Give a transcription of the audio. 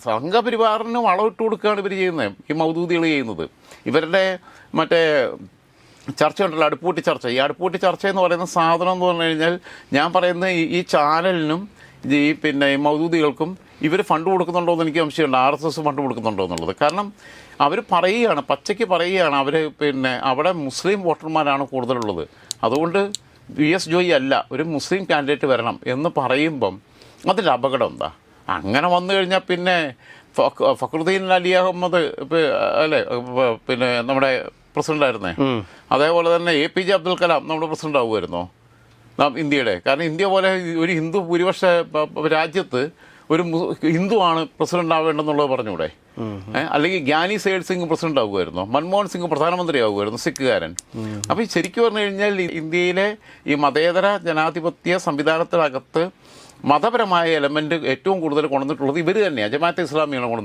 സംഘപരിവാറിന് വളമിട്ട് കൊടുക്കുകയാണ് ഇവർ ചെയ്യുന്നത്, ഈ മൗദൂദികൾ ചെയ്യുന്നത്. ഇവരുടെ മറ്റേ ചർച്ച ഉണ്ടല്ലോ, അടുപ്പൂട്ടി ചർച്ച. ഈ അടുപ്പൂട്ടി ചർച്ച എന്ന് പറയുന്ന സാധനം എന്ന് പറഞ്ഞു കഴിഞ്ഞാൽ, ഞാൻ പറയുന്ന ഈ ചാനലിനും ഈ പിന്നെ ഈ മൗദൂദികൾക്കും ഇവർ ഫണ്ട് കൊടുക്കുന്നുണ്ടോ എന്ന് എനിക്ക് സംശയമുണ്ട്. RSS ഫണ്ട് കൊടുക്കുന്നുണ്ടോ എന്നുള്ളത്. കാരണം അവർ പറയുകയാണ്, പച്ചയ്ക്ക് പറയുകയാണ്, അവർ പിന്നെ അവിടെ മുസ്ലിം വോട്ടർമാരാണ് കൂടുതലുള്ളത്, അതുകൊണ്ട് VS ജോയി അല്ല, ഒരു മുസ്ലിം കാൻഡിഡേറ്റ് വരണം എന്ന് പറയുമ്പം അതിൽ അപകടം എന്താ? അങ്ങനെ വന്നു കഴിഞ്ഞാൽ പിന്നെ ഫക്രുദ്ദീൻ അലി അഹമ്മദ് അല്ലേ, പിന്നെ നമ്മുടെ പ്രസിഡൻ്റായിരുന്നേ, അതേപോലെ തന്നെ APJ അബ്ദുൽ കലാം നമ്മുടെ പ്രസിഡൻ്റ് ആകുമായിരുന്നോ ഇന്ത്യയുടെ? കാരണം ഇന്ത്യ പോലെ ഒരു ഹിന്ദു ഭൂരിപക്ഷ രാജ്യത്ത് ഒരു ഹിന്ദുവാണ് പ്രസിഡന്റ് ആവേണ്ടെന്നുള്ളത് പറഞ്ഞൂടെ? അല്ലെങ്കിൽ ഗ്യാനി സൈഡ് സിംഗ് പ്രസിഡന്റ് ആകുമായിരുന്നോ? മൻമോഹൻ സിംഗ് പ്രധാനമന്ത്രി ആകുമായിരുന്നു, സിഖുകാരൻ. അപ്പോൾ ഈ ശരിക്കും പറഞ്ഞു കഴിഞ്ഞാൽ ഇന്ത്യയിലെ ഈ മതേതര ജനാധിപത്യ സംവിധാനത്തിനകത്ത് മതപരമായ എലമെന്റ് ഏറ്റവും കൂടുതൽ കൊണ്ടുവന്നിട്ടുള്ളത് ഇവർ തന്നെയാണ്, ജമാഅത്തെ ഇസ്ലാമിയാണ് കൊണ്ടുവന്നിട്ടുള്ളത്.